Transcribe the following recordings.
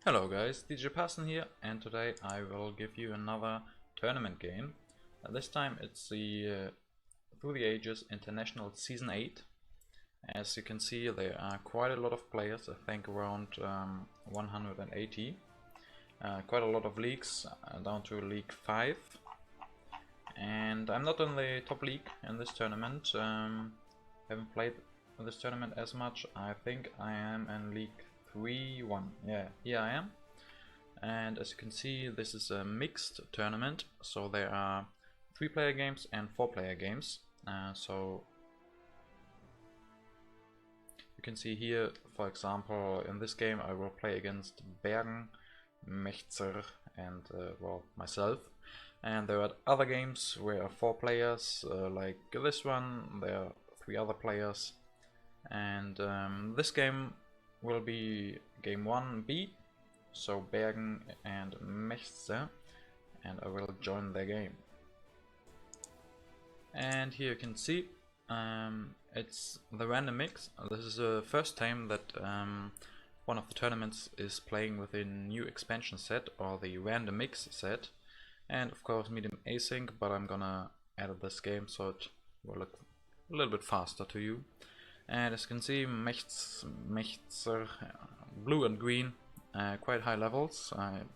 Hello guys, DJParson here, and today I will give you another tournament game. This time it's the Through the Ages International Season 8. As you can see, there are quite a lot of players, I think around 180. Quite a lot of leagues, down to League 5. And I'm not in the top league in this tournament. Haven't played this tournament as much. I think I am in League 3-1. Yeah, here I am. And as you can see, this is a mixed tournament, so there are 3-player games and 4-player games. So you can see here, for example, in this game I will play against Bergen, Mejdzr and well, myself. And there are other games where 4 players, like this one, there are 3 other players. And this game will be game 1B, so Bergen and Mejdzr, and I will join their game. And here you can see it's the random mix. This is the first time that one of the tournaments is playing with a new expansion set, or the random mix set. And of course medium async, but I'm gonna add this game so it will look a little bit faster to you. And as you can see, Mejdzr, blue and green, quite high levels,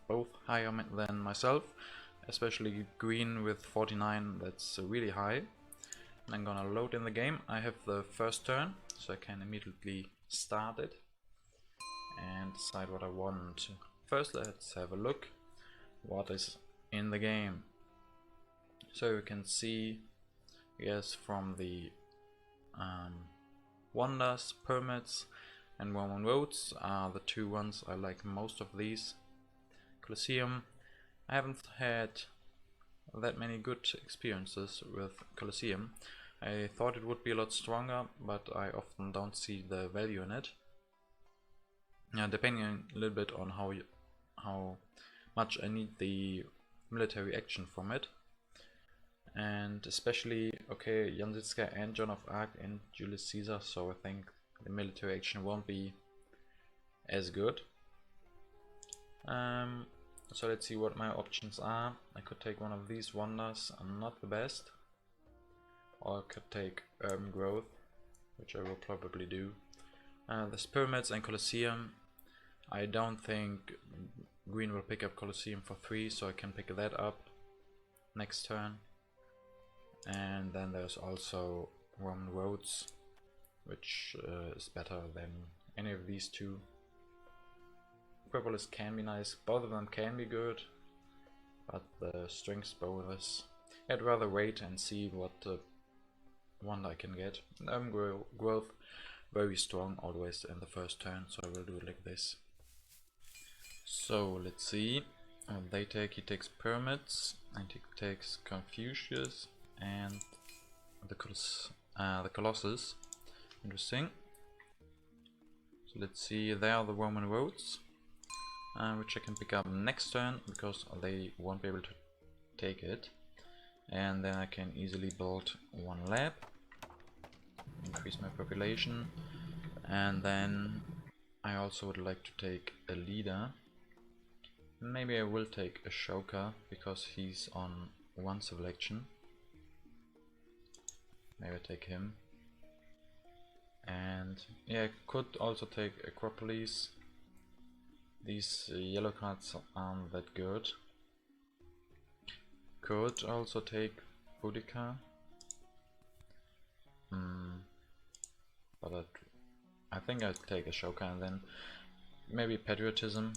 both higher than myself, especially green with 49, that's really high. And I'm gonna load in the game. I have the first turn, so I can immediately start it and decide what I want. First, let's have a look what is in the game. So you can see, yes, from the wonders, permits and Roman roads are the 2 ones I like most of these. Colosseum, I haven't had that many good experiences with Colosseum. I thought it would be a lot stronger, but I often don't see the value in it. Depending a little bit on how much I need the military action from it. And especially, okay, Jan Zitzka and Joan of Arc and Julius Caesar, so I think the military action won't be as good. So let's see what my options are. I could take one of these wonders, not the best. Or I could take urban growth, which I will probably do. There's pyramids and Colosseum. I don't think green will pick up Colosseum for 3, so I can pick that up next turn. And then there's also Roman roads, which is better than any of these 2. Acropolis can be nice, both of them can be good, but the strength bonus, I'd rather wait and see what one I can get. Growth, very strong always in the first turn, so I will do it like this. So let's see, he takes pyramids, and he takes Confucius and the Colossus. Interesting. So let's see, there are the Roman roads, which I can pick up next turn because they won't be able to take it. And then I can easily build 1 lab, increase my population, and then I also would like to take a leader. Maybe I will take a Ashoka because he's on 1 selection. Maybe I take him. And yeah, I could also take Acropolis. These yellow cards aren't that good. Could also take Boudica. But I think I'll take Ashoka and then maybe Patriotism.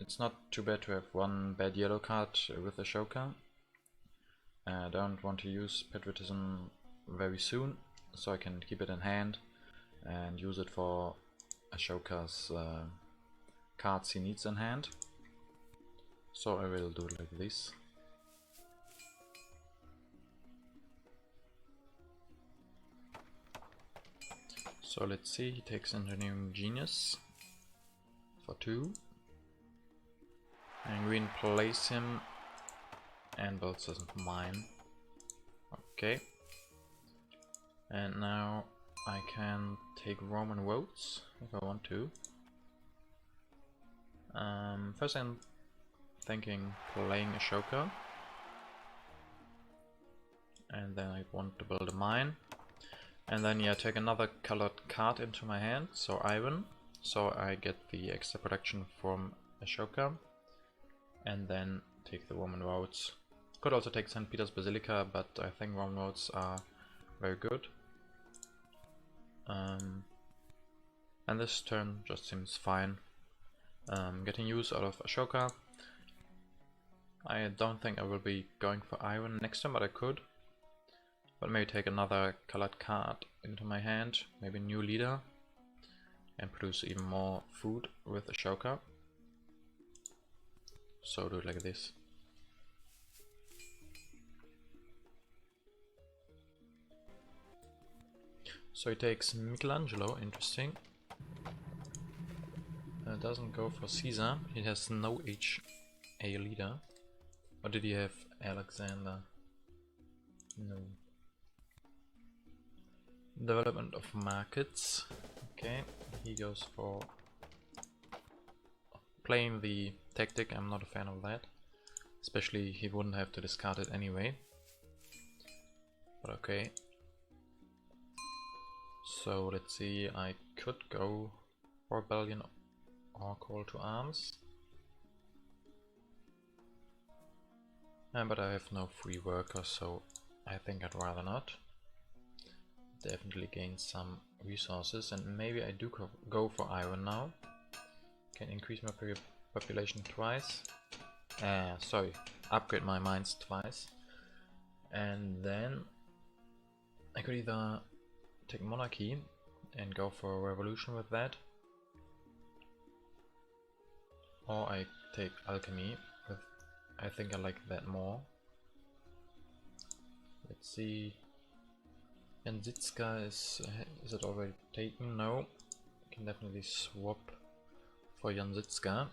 It's not too bad to have 1 bad yellow card with Ashoka. I don't want to use Patriotism very soon, so I can keep it in hand and use it for Ashoka's cards he needs in hand. So I will do it like this. So let's see, he takes Engineering Genius for 2. And green plays him and builds his mine. Okay. And now I can take Roman roads if I want to. First I'm thinking playing Ashoka, and then I want to build a mine, and then yeah, take another colored card into my hand, so iron, so I get the extra production from Ashoka, and then take the Roman roads. Could also take St. Peter's Basilica, but I think Roman roads are very good. And this turn just seems fine. Getting use out of Ashoka. I don't think I will be going for iron next time, but I could. But maybe take another colored card into my hand, maybe new leader, and produce even more food with Ashoka. So do it like this. So he takes Michelangelo, interesting. Doesn't go for Caesar, he has no HA leader. Or did he have Alexander? No. Development of markets. Okay, he goes for playing the tactic. I'm not a fan of that. Especially he wouldn't have to discard it anyway. But okay. So let's see, I could go for rebellion or call to arms. But I have no free workers, so I think I'd rather not. Definitely gain some resources, and maybe I do go for iron now. Can increase my population twice. Sorry, upgrade my mines twice. And then I could either take monarchy and go for a revolution with that, or I take alchemy. I think I like that more. Let's see. Janzitska is it already taken? No. Can definitely swap for Janzitska.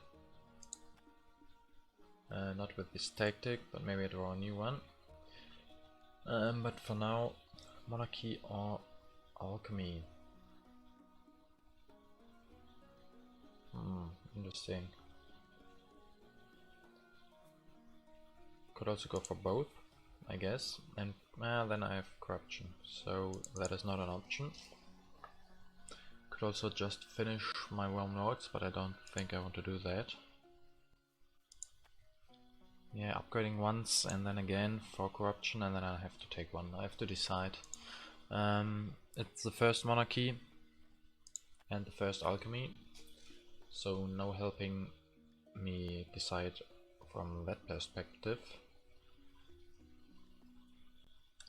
Not with this tactic, but maybe I draw a new one. But for now, monarchy or alchemy. Interesting. Could also go for both, I guess, and then I have corruption, so that is not an option. Could also just finish my Roman roads, but I don't think I want to do that. Yeah, upgrading once and then again for corruption, and then I have to take one. I have to decide. It's the first monarchy and the first alchemy, so no helping me decide from that perspective.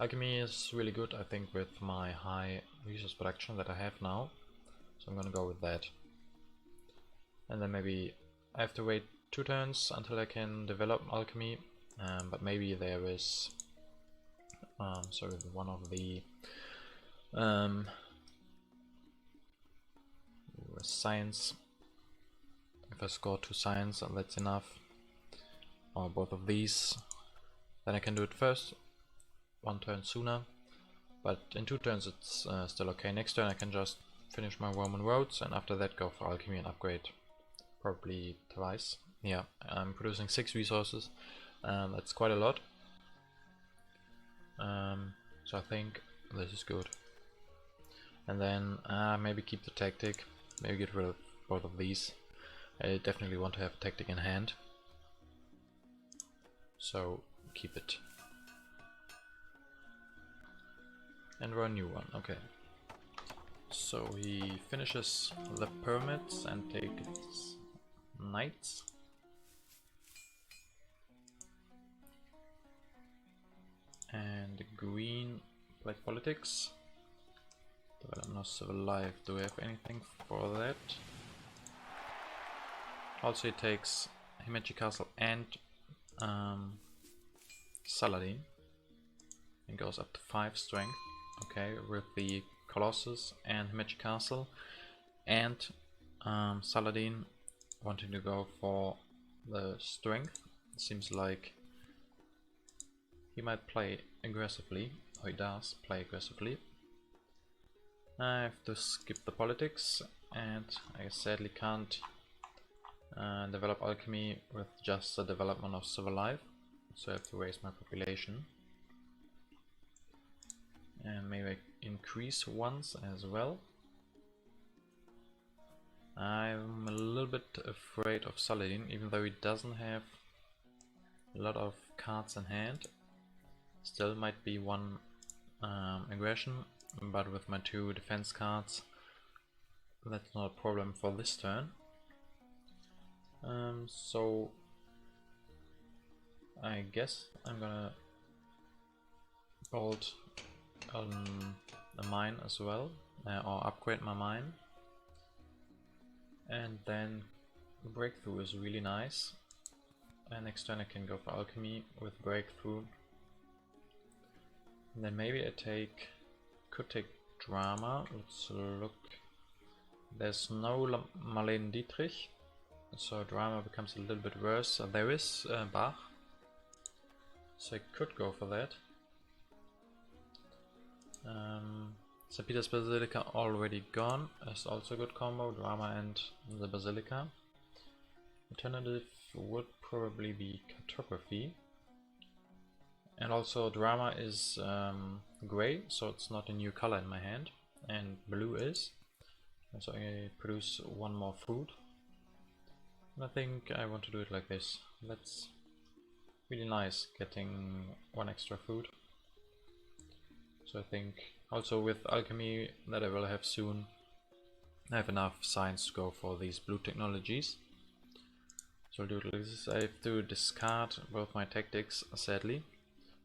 Alchemy is really good, I think, with my high resource production that I have now, so I'm gonna go with that. And then maybe I have to wait 2 turns until I can develop alchemy, but maybe there is sorry, one of the science. If I score 2 science, and that's enough, or both of these, then I can do it first, 1 turn sooner, but in 2 turns it's still okay. Next turn I can just finish my Roman roads, and after that go for alchemy and upgrade, probably twice. Yeah, I'm producing 6 resources, that's quite a lot. So I think this is good. And then maybe keep the tactic, maybe get rid of both of these. I definitely want to have a tactic in hand, so keep it. And draw a new one, okay. So he finishes the pyramids and takes knights. And green played politics. Development of civil life. Do we have anything for that? Also he takes Himeji Castle and Saladin. And goes up to 5 strength. Okay, with the Colossus and Himeji Castle. And Saladin wanting to go for the strength. It seems like he might play aggressively, or he does play aggressively. I have to skip the politics, and I sadly can't develop alchemy with just the development of civil life, so I have to raise my population. And maybe increase ones as well. I'm a little bit afraid of Saladin, even though he doesn't have a lot of cards in hand. Still might be one aggression, but with my 2 defense cards, that's not a problem for this turn. So I guess I'm gonna build a mine as well, or upgrade my mine. And then breakthrough is really nice. And next turn I can go for alchemy with breakthrough. And then maybe I could take drama. Let's look. There's no Marlene Dietrich, so drama becomes a little bit worse. There is Bach, so I could go for that. St. Peter's Basilica already gone. That's also a good combo, drama and the Basilica. Alternative would probably be cartography. And also drama is grey, so it's not a new color in my hand, and blue is. So I produce 1 more food. And I think I want to do it like this. That's really nice, getting 1 extra food. So I think also with alchemy that I will have soon, I have enough science to go for these blue technologies. So I'll do it like this. I have to discard both my tactics, sadly,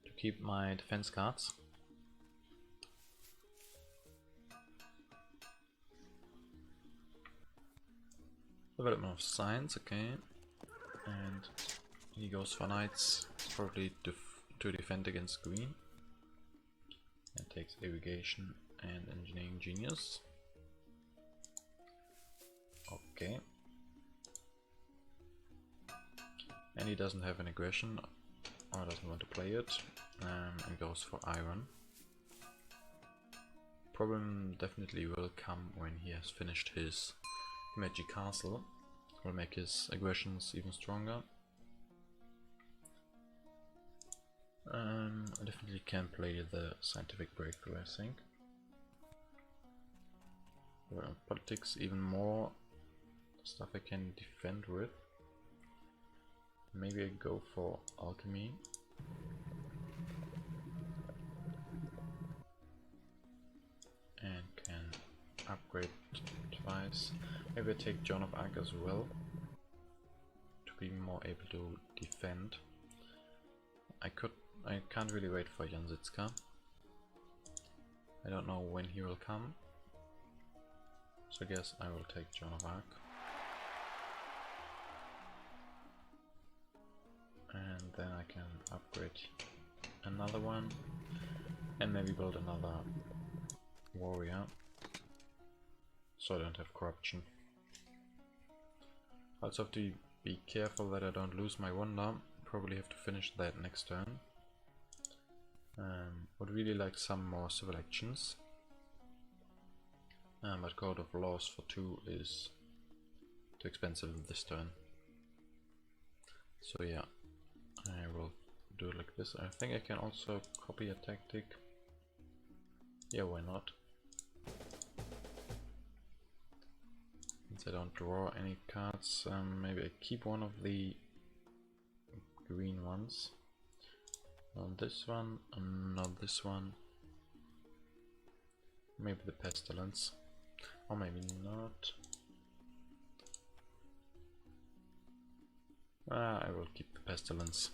to keep my defense cards. Development of science, okay. And he goes for knights, probably to defend against green. And takes irrigation and engineering genius. Okay. And he doesn't have an aggression, or doesn't want to play it, and goes for iron. Problem definitely will come when he has finished his magic castle. Will make his aggressions even stronger. I definitely can play the scientific breakthrough, I think. Well, politics, even more stuff I can defend with. Maybe I go for alchemy. And can upgrade twice. Maybe I take Joan of Arc as well, to be more able to defend. I can't really wait for Janzitska. I don't know when he will come. So I guess I will take Joan of Arc. And then I can upgrade another one. And maybe build another warrior. So I don't have corruption. Also have to be careful that I don't lose my wonder. Probably have to finish that next turn. Would really like some more civil actions. But Code of Laws for 2 is too expensive this turn. So yeah, I will do it like this. I think I can also copy a tactic. Yeah, why not? Since I don't draw any cards, maybe I keep one of the green ones. Not this one, not this one. Maybe the Pestilence. Or maybe not. I will keep the Pestilence.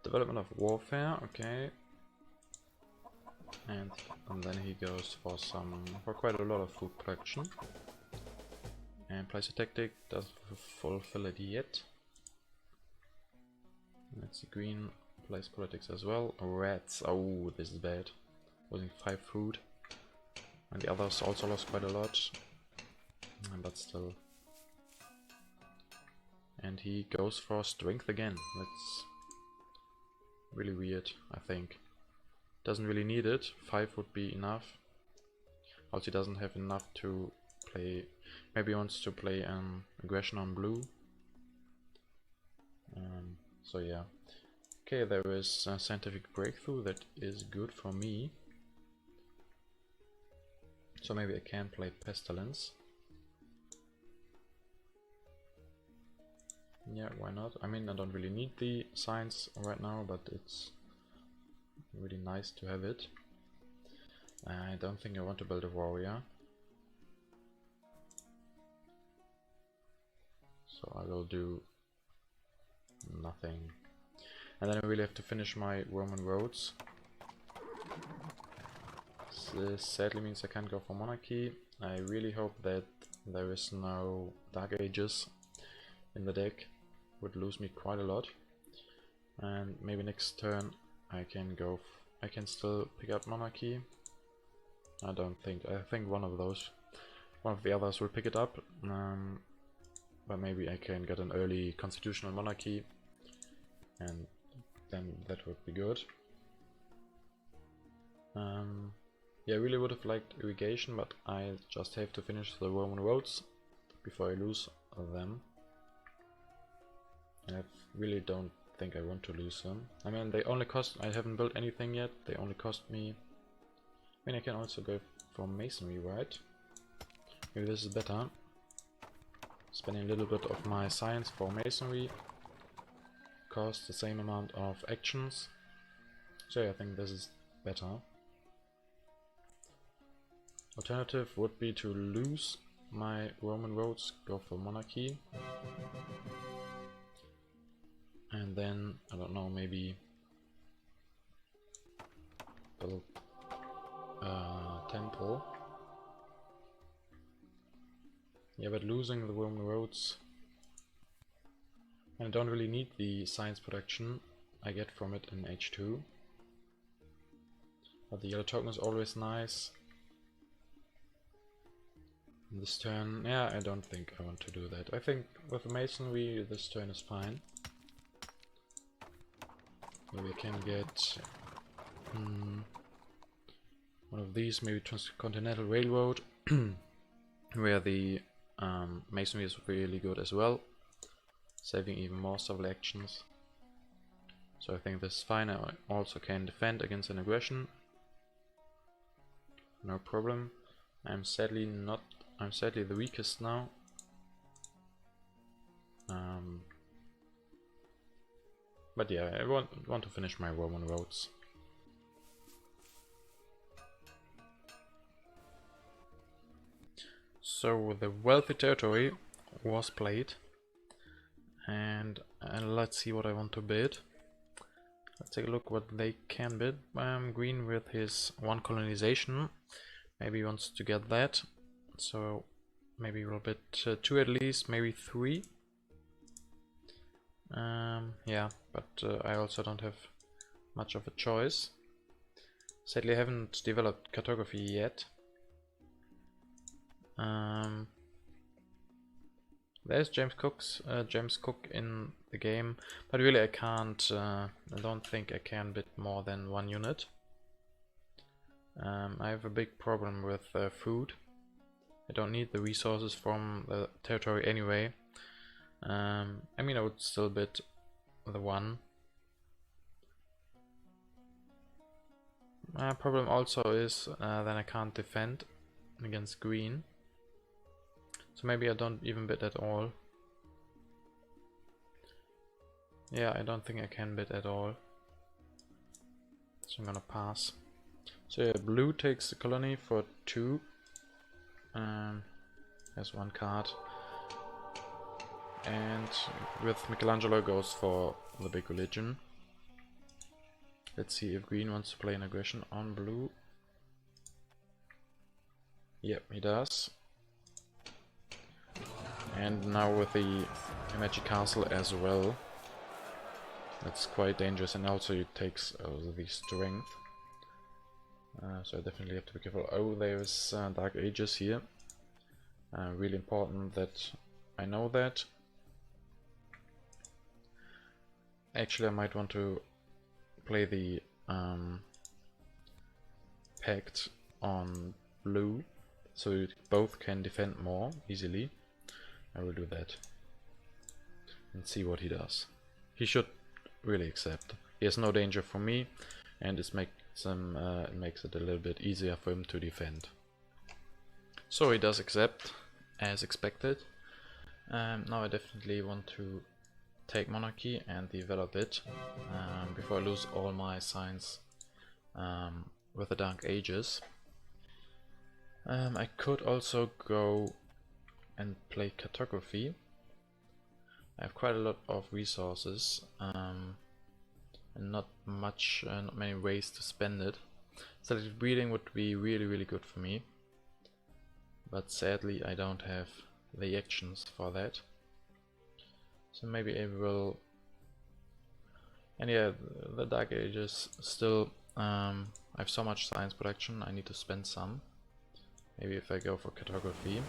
Development of warfare, okay. And then he goes for quite a lot of food production. And plays a tactic, doesn't fulfill it yet. Let's see, green plays politics as well. Reds, oh, this is bad. Losing 5 food. And the others also lost quite a lot. But still. And he goes for strength again. That's really weird, I think. Doesn't really need it. 5 would be enough. Also, he doesn't have enough to play. Maybe he wants to play aggression on blue. So yeah. Okay, there is a scientific breakthrough. That is good for me. So maybe I can play pestilence. Yeah, why not? I mean, I don't really need the science right now, but it's really nice to have it. I don't think I want to build a warrior. So I will do nothing. And then I really have to finish my Roman roads. This sadly means I can't go for monarchy. I really hope that there is no Dark Ages in the deck. Would lose me quite a lot. And maybe next turn I can go. I can still pick up monarchy. I don't think. I think one of the others will pick it up. But maybe I can get an early constitutional monarchy, and then that would be good. Yeah, I really would have liked irrigation, but I just have to finish the Roman roads before I lose them. And I really don't think I want to lose them. I mean, they only cost. I haven't built anything yet. They only cost me. I mean, I can also go for masonry, right? Maybe this is better. Spending a little bit of my science for masonry costs the same amount of actions. So yeah, I think this is better. Alternative would be to lose my Roman roads, go for monarchy. And then, I don't know, maybe build a temple. Yeah, but losing the Roman roads, I don't really need the science production I get from it in H2. But the yellow token is always nice. This turn, yeah, I don't think I want to do that. I think with the masonry this turn is fine. Maybe I can get one of these, maybe Transcontinental Railroad, where the masonry is really good as well, saving even more civil actions. So I think this is fine. I also can defend against an aggression. No problem. I'm sadly the weakest now. But yeah, I want to finish my Roman roads. So the wealthy territory was played, and let's see what I want to bid. Let's take a look what they can bid. Green with his 1 colonization, maybe he wants to get that, so maybe we'll bid 2 at least, maybe 3. Yeah, but I also don't have much of a choice. Sadly, I haven't developed cartography yet. There's James Cook in the game, but really I can't. I don't think I can bid more than 1 unit. I have a big problem with food. I don't need the resources from the territory anyway. I mean, I would still bid the 1. Problem also is then I can't defend against green. So maybe I don't even bid at all. Yeah, I don't think I can bid at all. So I'm gonna pass. So yeah, blue takes the colony for 2. Has 1 card. And with Michelangelo goes for the big religion. Let's see if green wants to play an aggression on blue. Yep, he does. And now with the magic castle as well. That's quite dangerous, and also it takes the strength. So I definitely have to be careful. Oh, there's Dark Ages here. Really important that I know that. Actually, I might want to play the pact on blue, so you both can defend more easily. I will do that and see what he does. He should really accept. He has no danger from me, and this makes him, it makes it a little bit easier for him to defend. So he does accept, as expected. Now I definitely want to take monarchy and develop it before I lose all my signs with the Dark Ages. I could also go and play cartography. I have quite a lot of resources and not many ways to spend it. So breeding would be really good for me, but sadly I don't have the actions for that. So maybe I will. And yeah, the Dark Ages still. I have so much science production, I need to spend some. Maybe if I go for cartography.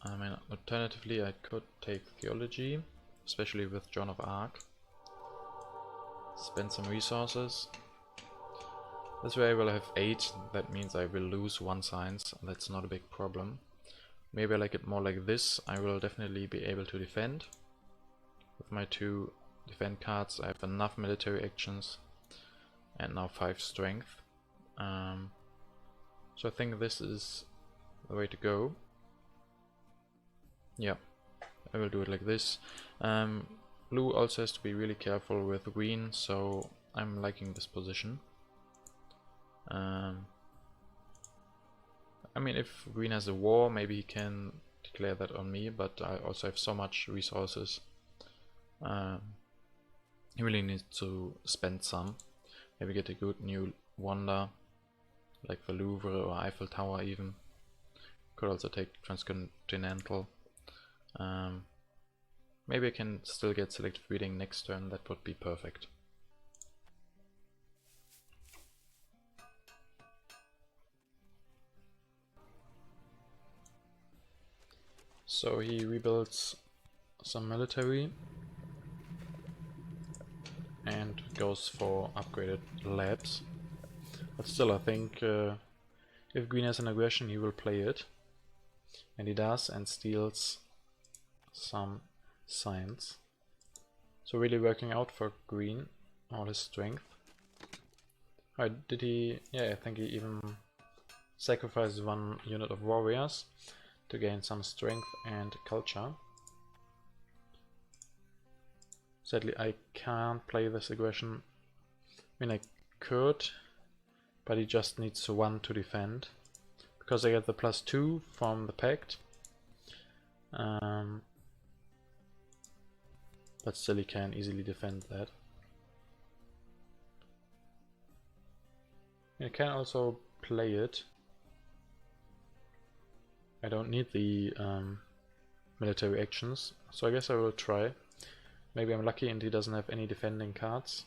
I mean, alternatively, I could take theology, especially with Joan of Arc. Spend some resources. This way I will have 8, that means I will lose 1 science, that's not a big problem. Maybe I like it more like this, I will definitely be able to defend. With my 2 defend cards I have enough military actions and now 5 strength. So I think this is the way to go. Yeah, I will do it like this. Blue also has to be really careful with green, so I'm liking this position. I mean, if green has a war, maybe he can declare that on me, but I also have so much resources. He really needs to spend some. Maybe get a good new wonder, like the Louvre or Eiffel Tower even. Could also take Transcontinental. Maybe I can still get selective breeding next turn, that would be perfect. So he rebuilds some military and goes for upgraded labs. But still, I think if green has an aggression, he will play it. And he does, and steals some science. So really working out for green, all his strength. Alright, did he... yeah, I think he even sacrifices 1 unit of warriors to gain some strength and culture. Sadly, I can't play this aggression. I mean, I could, but he just needs 1 to defend. Because I get the +2 from the pact. But still he can easily defend that. I can also play it. I don't need the military actions, so I guess I will try. Maybe I'm lucky and he doesn't have any defending cards.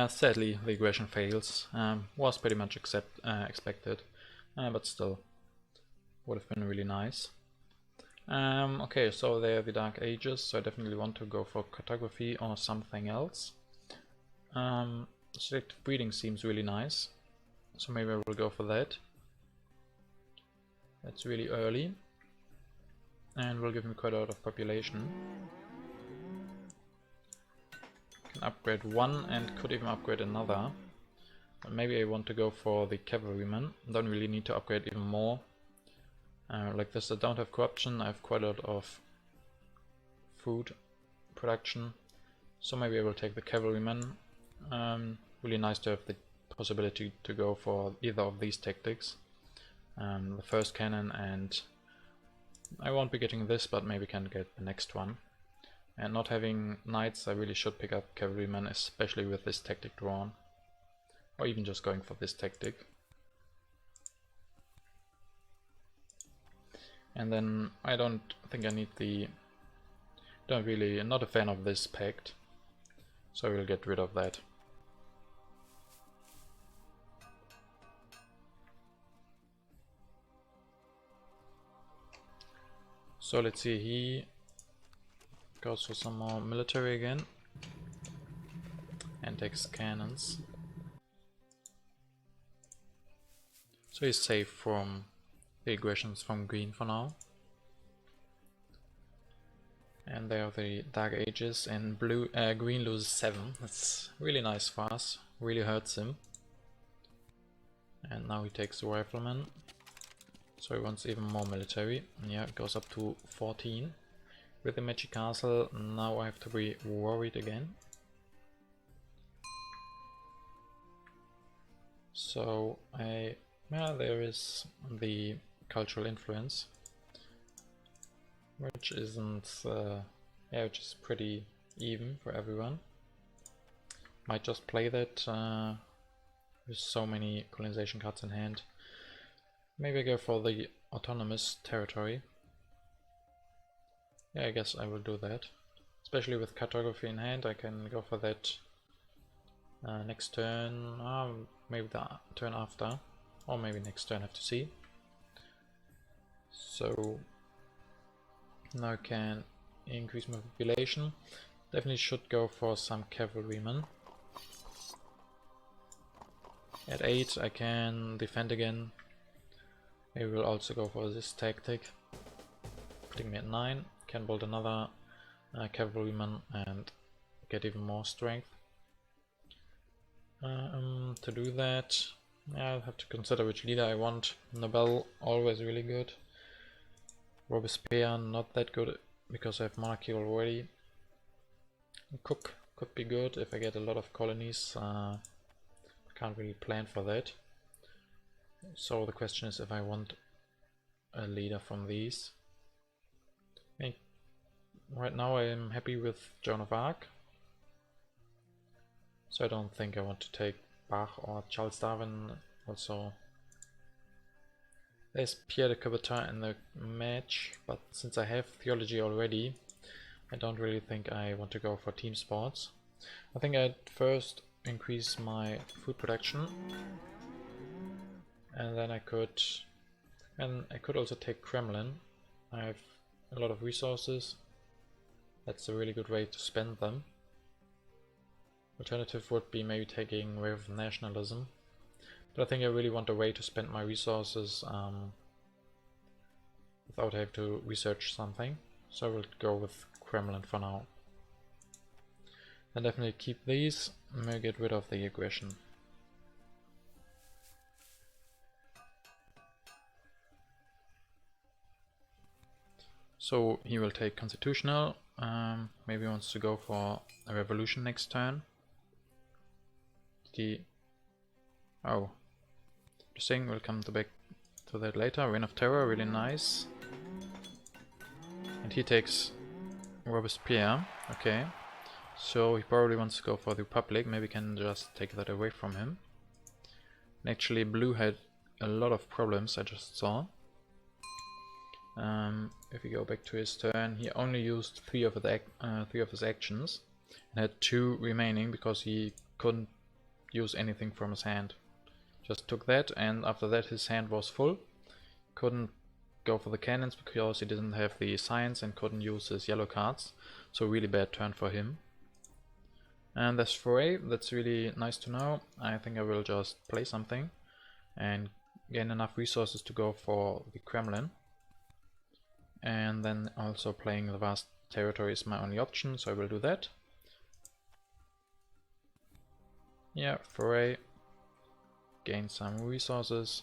Sadly, the aggression fails. Was pretty much expected, but still would have been really nice. Okay, so they are the Dark Ages, so I definitely want to go for cartography or something else. Selective breeding seems really nice, so maybe I will go for that. That's really early, and will give me quite a lot of population. Can upgrade 1 and could even upgrade another. But maybe I want to go for the cavalryman. Don't really need to upgrade even more. Like this, I don't have corruption, I have quite a lot of food production. So maybe I will take the cavalryman. Really nice to have the possibility to go for either of these tactics. The first cannon, and I won't be getting this, but maybe can get the next one. And not having knights, I really should pick up cavalrymen, especially with this tactic drawn. Or even just going for this tactic. And then I don't think I need the... I'm not a fan of this pact, so I will get rid of that. So let's see, he goes for some more military again. and takes cannons. So he's safe from the aggressions from green for now. And there are the Dark Ages, and green loses 7. That's really nice for us, really hurts him. And now he takes the Rifleman, so he wants even more military. Yeah, it goes up to 14. With the Magic Castle, now I have to be worried again. So yeah, there is the cultural influence, which isn't, yeah, which is pretty even for everyone. Might just play that with so many colonization cards in hand. Maybe go for the autonomous territory. Yeah, I guess I will do that. Especially with cartography in hand, I can go for that next turn, maybe the turn after, or maybe next turn, I have to see. So now I can increase my population. Definitely should go for some cavalrymen. At 8 I can defend again. Maybe we'll also go for this tactic. Putting me at 9, can build another cavalryman and get even more strength. To do that, I'll have to consider which leader I want. Nobel, always really good. Robespierre, not that good because I have monarchy already. Cook could be good if I get a lot of colonies. I can't really plan for that. So the question is if I want a leader from these. Right now I am happy with Joan of Arc. So I don't think I want to take Bach or Charles Darwin. Also, there's Pierre de Coubertin in the match, but since I have theology already, I don't really think I want to go for team sports. I think I'd first increase my food production, and then I could also take Kremlin. I have a lot of resources. That's a really good way to spend them. Alternative would be maybe taking Wave of Nationalism, but I think I really want a way to spend my resources without having to research something, so I will go with Kremlin for now. And definitely keep these, maybe get rid of the aggression. So he will take Constitutional, maybe he wants to go for a revolution next turn. Oh, interesting, we'll come back to that later. Reign of Terror, really nice. And he takes Robespierre, okay. So he probably wants to go for the Republic, maybe we can just take that away from him. And actually blue had a lot of problems, I just saw. If we go back to his turn, he only used 3 of his actions and had 2 remaining because he couldn't use anything from his hand. Just took that, and after that his hand was full. Couldn't go for the cannons because he didn't have the science and couldn't use his yellow cards. So really bad turn for him. And that's foray, that's really nice to know. I think I will just play something and gain enough resources to go for the Kremlin. And then also playing the vast territory is my only option, so I will do that. Yeah, foray, gain some resources.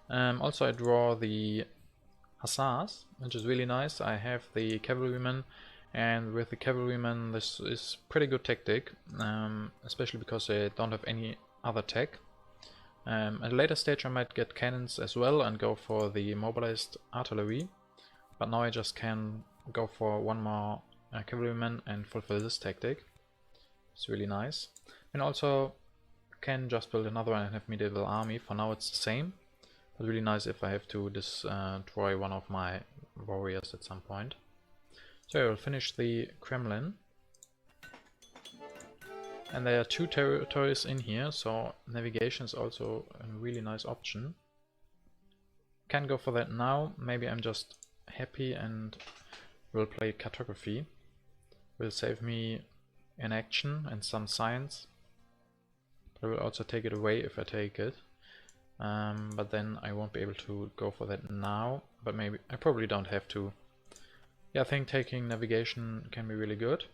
Also I draw the Hussars, which is really nice. I have the cavalrymen, and with the cavalrymen this is pretty good tactic, especially because they don't have any other tech. At a later stage I might get cannons as well and go for the mobilized artillery, but now I just can go for one more cavalryman and fulfill this tactic. It's really nice. And also can just build another one and have medieval army. For now it's the same, but really nice if I have to destroy one of my warriors at some point. So I will finish the Kremlin. And there are 2 territories in here, so navigation is also a really nice option. Can go for that now, maybe I'm just happy and will play cartography. Will save me an action and some science. I will also take it away if I take it. But then I won't be able to go for that now, but maybe I probably don't have to. Yeah, I think taking navigation can be really good.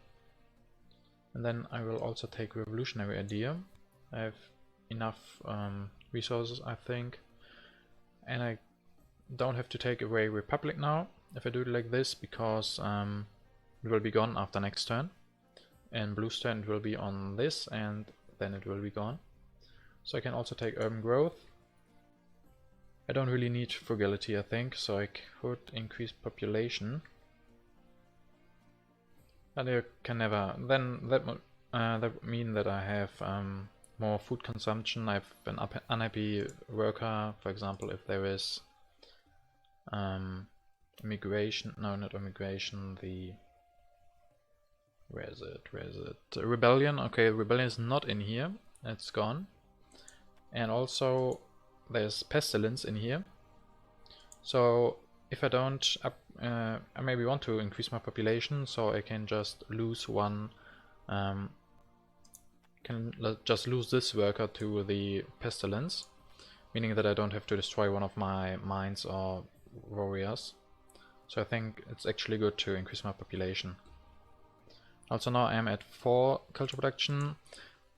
And then I will also take revolutionary idea. I have enough resources, I think, and I don't have to take away republic now if I do it like this, because it will be gone after next turn, and blue's turn it will be on this, and then it will be gone. So I can also take urban growth. I don't really need frugality, I think, so I could increase population. And I can never. Then that would mean that I have more food consumption. I have an unhappy worker, for example, if there is immigration. No, not immigration. The where is it? Rebellion. Okay, rebellion is not in here. It's gone. And also there's pestilence in here. So if I don't I maybe want to increase my population, so I can just lose one. Just lose this worker to the pestilence, meaning that I don't have to destroy one of my mines or warriors. So I think it's actually good to increase my population. Also now I am at 4 culture production,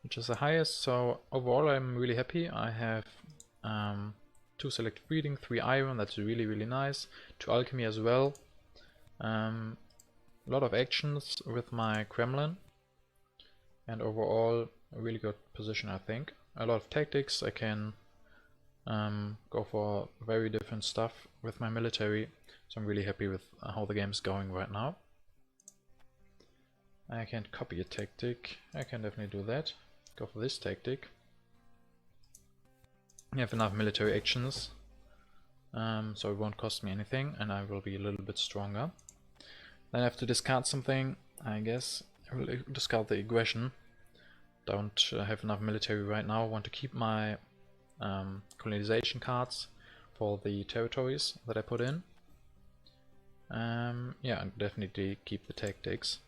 which is the highest, so overall I'm really happy. I have 2 selective breeding, 3 iron, that's really nice, 2 alchemy as well. A lot of actions with my Kremlin, and overall a really good position, I think. A lot of tactics, I can go for very different stuff with my military, so I'm really happy with how the game is going right now. I can't copy a tactic, I can definitely do that. Go for this tactic. I have enough military actions, so it won't cost me anything, and I will be a little bit stronger. Then I have to discard something, I guess. I will discard the aggression. Don't have enough military right now. I want to keep my colonization cards for the territories that I put in. Yeah, and definitely keep the tactics.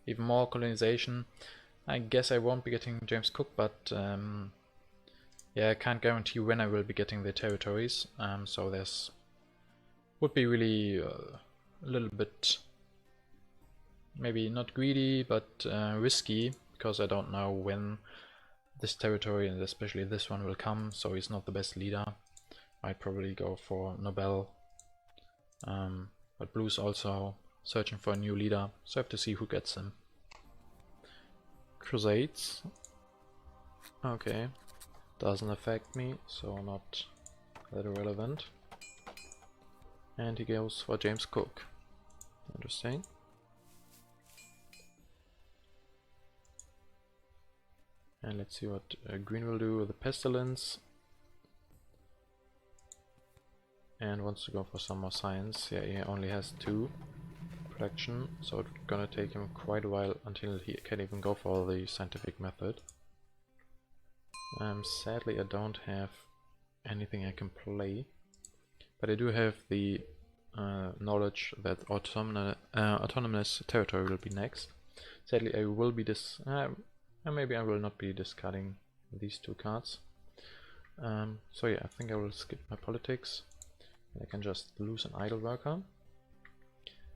Even more colonization. I guess I won't be getting James Cook, but yeah, I can't guarantee when I will be getting the territories. So there's would be really a little bit, maybe not greedy, but risky, because I don't know when this territory and especially this one will come. So he's not the best leader. I'd probably go for Nobel, but Blue's also searching for a new leader, so I have to see who gets him. Crusades. Okay, doesn't affect me, so not that relevant. And he goes for James Cook. Interesting. And let's see what green will do with the pestilence. And wants to go for some more science. Yeah, he only has 2 production, so it's gonna take him quite a while until he can even go for the scientific method. Sadly I don't have anything I can play, but I do have the knowledge that autonomous territory will be next. Sadly I will be maybe I will not be discarding these 2 cards. So yeah, I think I will skip my politics. I can just lose an idle worker.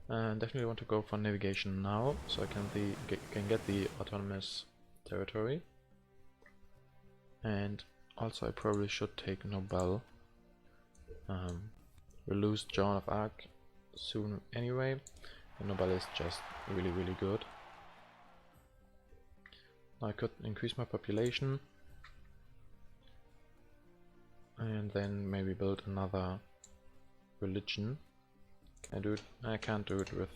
Definitely want to go for navigation now, so I can get the autonomous territory. And also I probably should take Nobel. We'll lose Joan of Arc soon anyway, and Nobel is just really good. Now I could increase my population and then maybe build another religion. Can I do it? I can't do it with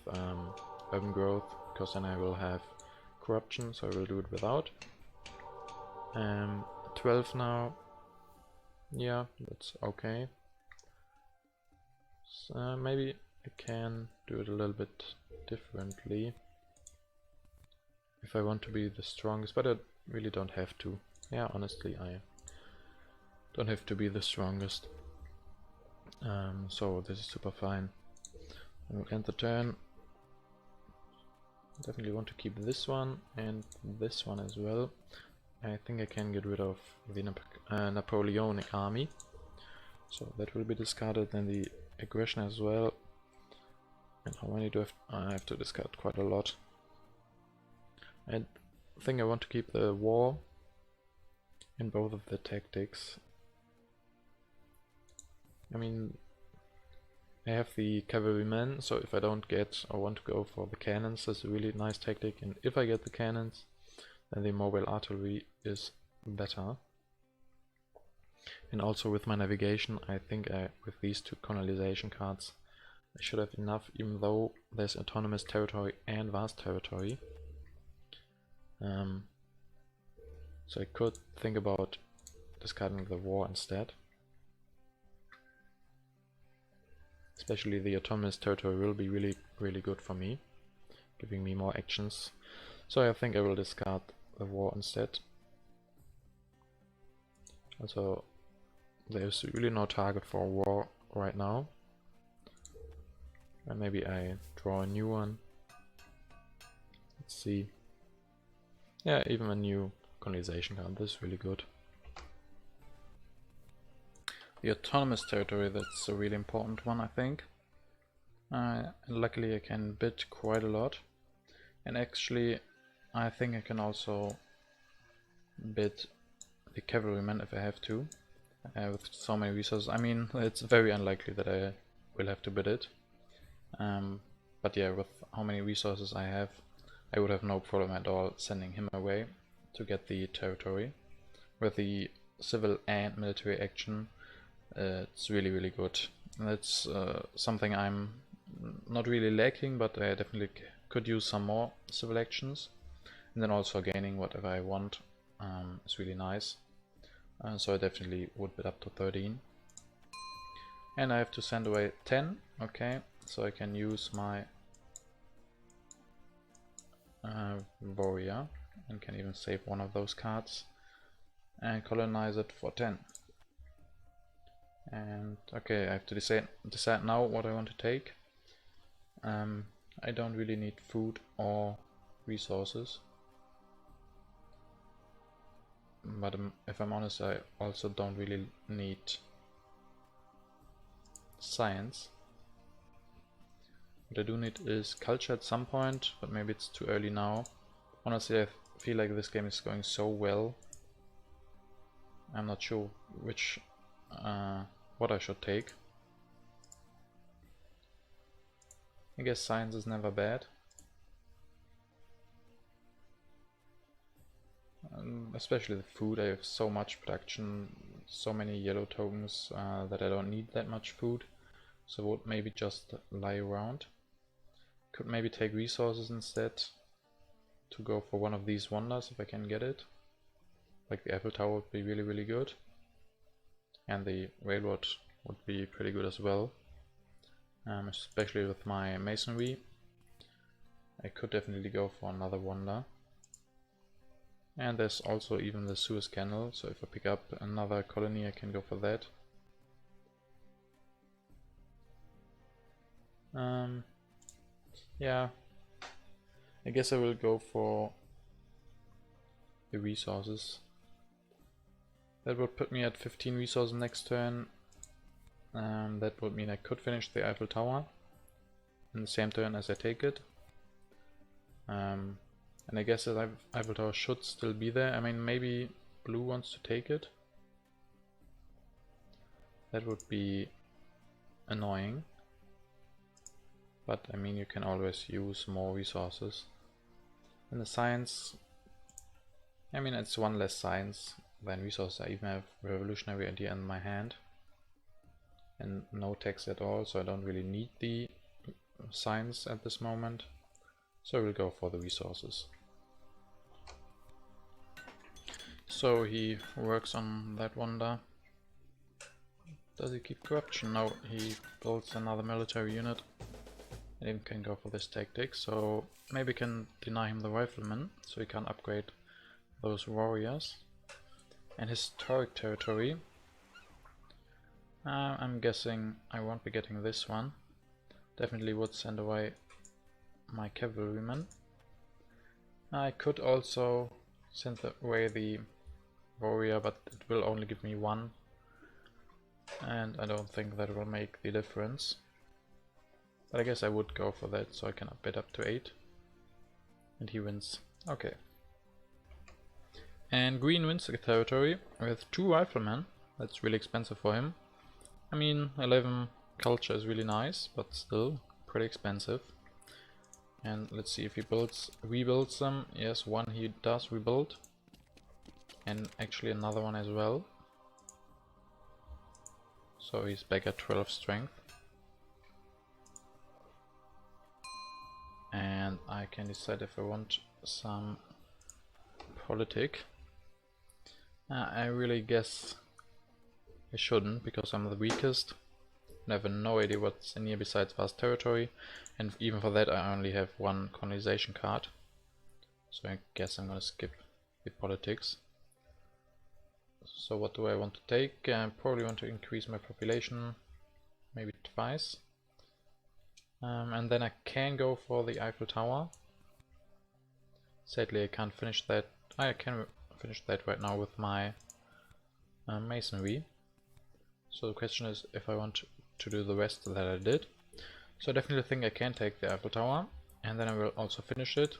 urban growth, because then I will have corruption, so I will do it without. 12 now. Yeah, that's okay. So maybe I can do it a little bit differently if I want to be the strongest, but I really don't have to. Yeah, honestly, I don't have to be the strongest. So this is super fine. I will end the turn. Definitely want to keep this one and this one as well. I think I can get rid of the Napoleonic army, so that will be discarded. Then the aggression as well. And how many do I have to discard? Quite a lot. I think I want to keep the war in both of the tactics. I mean, I have the cavalrymen, so if I don't get or want to go for the cannons, that's a really nice tactic. And if I get the cannons, then the mobile artillery is better. And also with my navigation, I think with these two colonization cards, I should have enough, even though there's autonomous territory and vast territory. So I could think about discarding the war instead. Especially the autonomous territory will be really good for me, giving me more actions. So I think I will discard the war instead. Also, there's really no target for a war right now. And maybe I draw a new one. Let's see. Yeah, even a new colonization card. This is really good. The autonomous territory, that's a really important one, I think. Luckily I can bid quite a lot. And actually, I think I can also bid the cavalrymen if I have to. With so many resources. I mean, it's very unlikely that I will have to bid it. But yeah, with how many resources I have, I would have no problem at all sending him away to get the territory. With the civil and military action, it's really good. That's something I'm not really lacking, but I definitely could use some more civil actions. And then also gaining whatever I want is really nice. So I definitely would bid up to 13. And I have to send away 10, okay, so I can use my warrior and can even save one of those cards and colonize it for 10. And okay, I have to decide now what I want to take. I don't really need food or resources. But if I'm honest, I also don't really need science. What I do need is culture at some point, but maybe it's too early now. Honestly, I feel like this game is going so well. I'm not sure which what I should take. I guess science is never bad. Especially the food, I have so much production, so many yellow tokens that I don't need that much food. So would maybe just lie around. Could maybe take resources instead to go for one of these wonders if I can get it. Like the Eiffel Tower would be really good. And the railroad would be pretty good as well. Especially with my masonry. I could definitely go for another wonder. And there's also even the Suez Canal, so if I pick up another colony I can go for that. Yeah, I guess I will go for the resources. That would put me at 15 resources next turn. That would mean I could finish the Eiffel Tower in the same turn as I take it. And I guess that Eiffel Tower should still be there. I mean, maybe blue wants to take it. That would be annoying. But I mean, you can always use more resources. And the science, I mean, it's one less science than resources. I even have revolutionary idea in my hand. And no text at all, so I don't really need the science at this moment. So we'll go for the resources. So he works on that wonder. Does he keep corruption? No, he builds another military unit. And even can go for this tactic, so maybe can deny him the rifleman, so he can't upgrade those warriors. And historic territory. I'm guessing I won't be getting this one. Definitely would send away my cavalrymen. I could also send away the warrior, but it will only give me 1. And I don't think that will make the difference. But I guess I would go for that, so I can up it up to 8. And he wins. Okay. And green wins the territory with 2 riflemen. That's really expensive for him. I mean, 11 culture is really nice, but still pretty expensive. And let's see if he rebuilds them. Yes, 1 he does rebuild. And actually another one as well. So he's back at 12 strength. And I can decide if I want some politic. I really guess I shouldn't, because I'm the weakest. I have no idea what's in here besides vast territory, and even for that I only have 1 colonization card. So I guess I'm gonna skip the politics. So what do I want to take? I probably want to increase my population, maybe twice. And then I can go for the Eiffel Tower. Sadly I can't finish that. I can finish that right now with my masonry. So the question is if I want to do the rest that I did. So I definitely think I can take the Eiffel Tower, and then I will also finish it.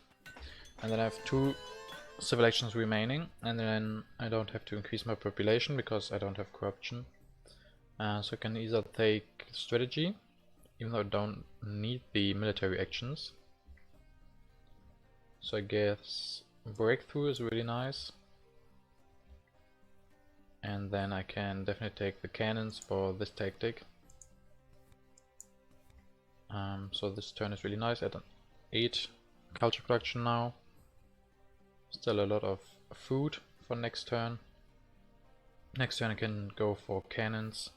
And then I have 2 civilizations remaining, and then I don't have to increase my population because I don't have corruption. So I can either take strategy, even though I don't need the military actions. So I guess breakthrough is really nice. And then I can definitely take the cannons for this tactic. So this turn is really nice at an 8 culture production now. Still a lot of food for next turn. Next turn I can go for cannons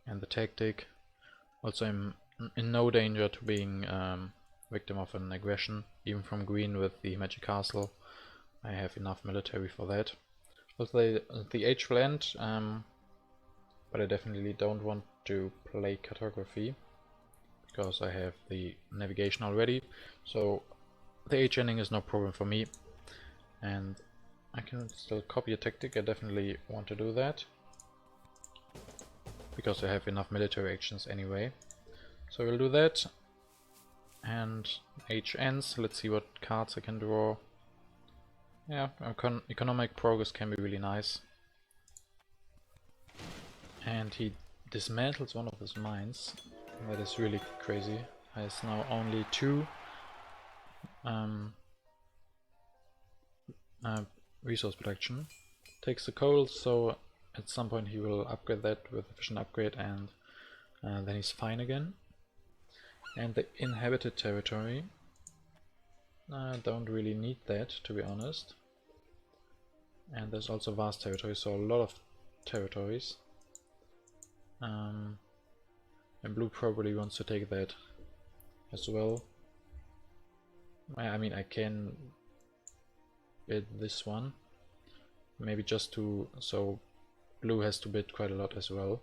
and the tactic. Also I'm in no danger to being victim of an aggression, even from green with the magic castle. I have enough military for that. Also the age will end, but I definitely don't want to play cartography because I have the navigation already. So the age ending is no problem for me. And I can still copy a tactic. I definitely want to do that because I have enough military actions anyway. So we'll do that. And age ends. Let's see what cards I can draw. Yeah, economic progress can be really nice. And he dismantles one of his mines. That is really crazy. Has now only 2 resource production. Takes the coal, so at some point he will upgrade that with efficient upgrade, and then he's fine again. And the inhabited territory, don't really need that, to be honest. And there's also vast territory, so a lot of territories. And blue probably wants to take that as well. I mean, I can bid this one, maybe just to, so blue has to bid quite a lot as well.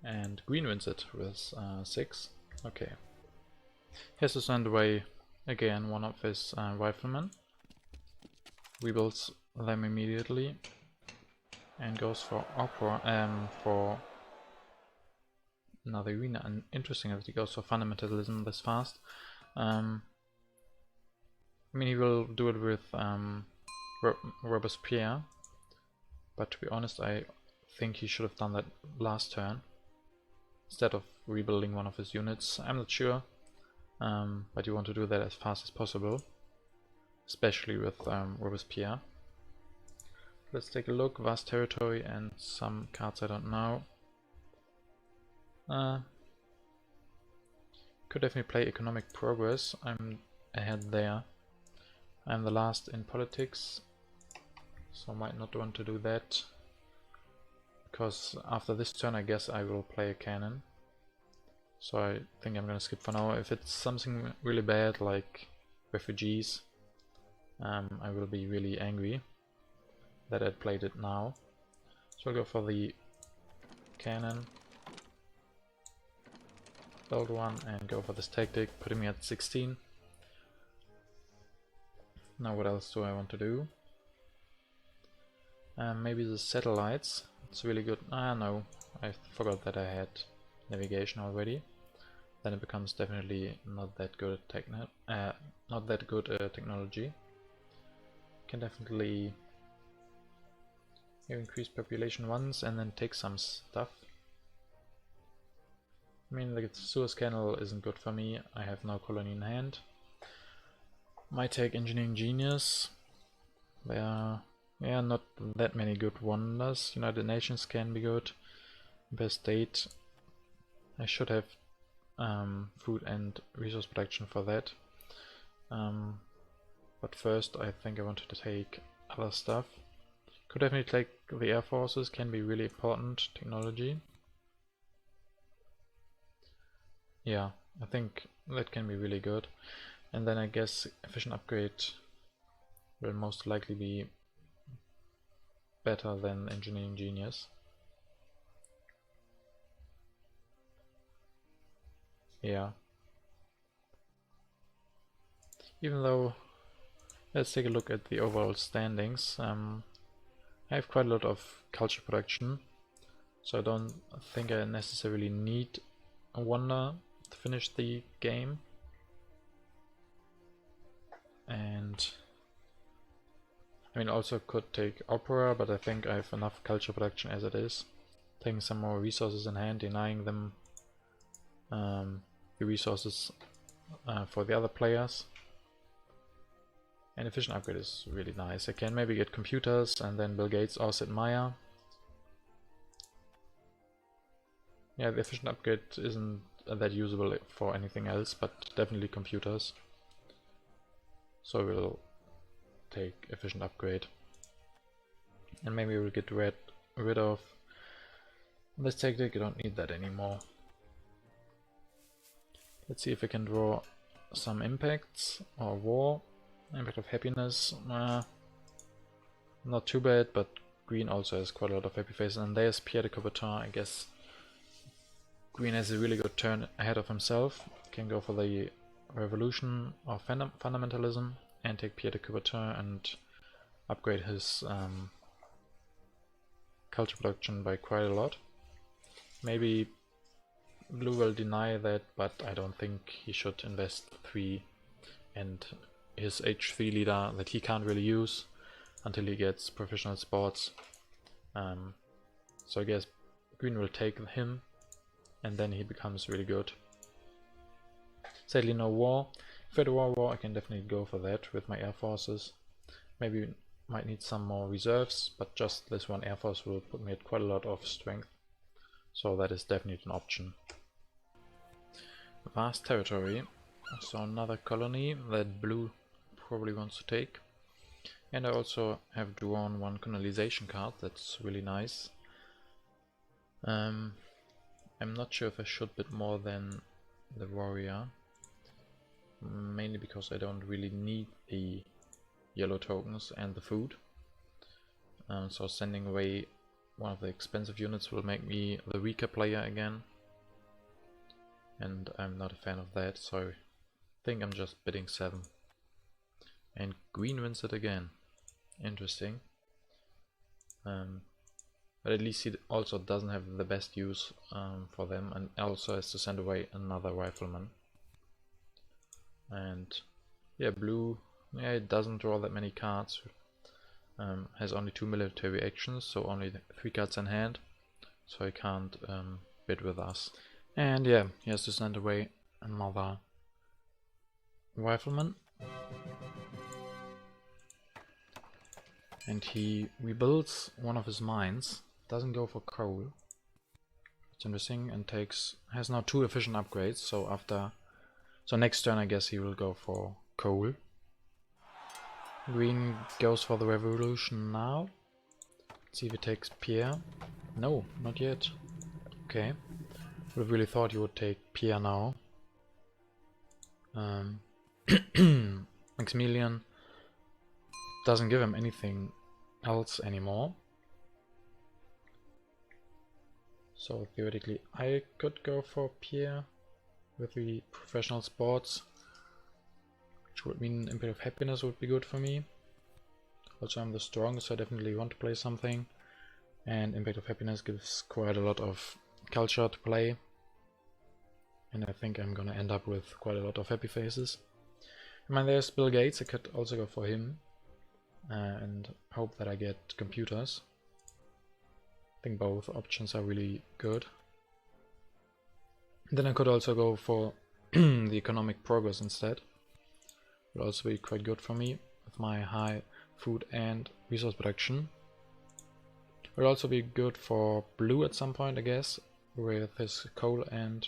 And green wins it with 6. Okay. He has to send away again one of his riflemen. Rebuilds them immediately and goes for opera, for another arena. And interesting that he goes for fundamentalism this fast. I mean, he will do it with Robespierre, but to be honest, I think he should have done that last turn instead of rebuilding one of his units. I'm not sure, but you want to do that as fast as possible, especially with Robespierre. Let's take a look. Vast territory and some cards I don't know. Could definitely play economic progress. I'm ahead there. I'm the last in politics, so I might not want to do that, because after this turn I guess I will play a cannon. So I think I'm gonna skip for now. If it's something really bad like refugees, I will be really angry that I played it now. So I'll go for the cannon, build one, and go for this tactic, putting me at 16. Now what else do I want to do? Maybe the satellites. It's really good. No, I forgot that I had navigation already. Then it becomes definitely not that good at technology. Can definitely increase population once and then take some stuff. I mean, the Suez Canal isn't good for me. I have no colony in hand. Might take engineering genius. There are not that many good wonders. United Nations can be good. Best state. I should have food and resource production for that. But first I think I wanted to take other stuff. Could definitely take the air forces, can be really important technology. Yeah, I think that can be really good. And then I guess efficient upgrade will most likely be better than engineering genius. Yeah. Even though, let's take a look at the overall standings. I have quite a lot of culture production, so I don't think I necessarily need a wonder to finish the game. And I mean, also could take opera, but I think I have enough culture production as it is. Taking some more resources in hand, denying them the resources for the other players. And efficient upgrade is really nice. I can maybe get computers and then Bill Gates or Sid Meier. Yeah, the efficient upgrade isn't that usable for anything else, but definitely computers. So we'll take efficient upgrade. And maybe we'll get rid of this tactic. I don't need that anymore. Let's see if we can draw some impacts or war. Impact of happiness, not too bad, but green also has quite a lot of happy faces. And there's Pierre de Coubertin. I guess green has a really good turn ahead of himself. Can go for the revolution or fundamentalism and take Pierre de Coubertin and upgrade his culture production by quite a lot. Maybe blue will deny that, but I don't think he should invest 3 and his H3 leader that he can't really use until he gets professional sports. So I guess green will take him and then he becomes really good. Sadly no war. If I had a war, I can definitely go for that with my air forces. Maybe might need some more reserves, but just this one air force will put me at quite a lot of strength. So that is definitely an option. Vast territory. So another colony that blue probably wants to take. And I also have drawn one colonization card. That's really nice. I'm not sure if I should bid more than the warrior. Mainly because I don't really need the yellow tokens and the food. So sending away one of the expensive units will make me the weaker player again. And I'm not a fan of that, so I think I'm just bidding 7. And green wins it again. Interesting. But at least he also doesn't have the best use for them, and also has to send away another rifleman. And yeah, blue, yeah, it doesn't draw that many cards. Has only 2 military actions, so only 3 cards in hand. So he can't bid with us. And yeah, he has to send away another rifleman. And he rebuilds one of his mines, doesn't go for coal. It's interesting, and has now 2 efficient upgrades, so next turn I guess he will go for coal. Green goes for the revolution now. Let's see if he takes Pierre. No, not yet. Okay. Would have really thought you would take Pierre now. Maximilian doesn't give him anything else anymore. So theoretically I could go for Pierre with the professional sports, which which would mean impact of happiness would be good for me. Also I'm the strongest, so I definitely want to play something. And impact of happiness gives quite a lot of culture to play. And I think I'm gonna end up with quite a lot of happy faces. I mean, there's Bill Gates, I could also go for him. And hope that I get computers. I think both options are really good. Then I could also go for the economic progress instead. Would also be quite good for me with my high food and resource production. Would also be good for Blue at some point, I guess, with his coal and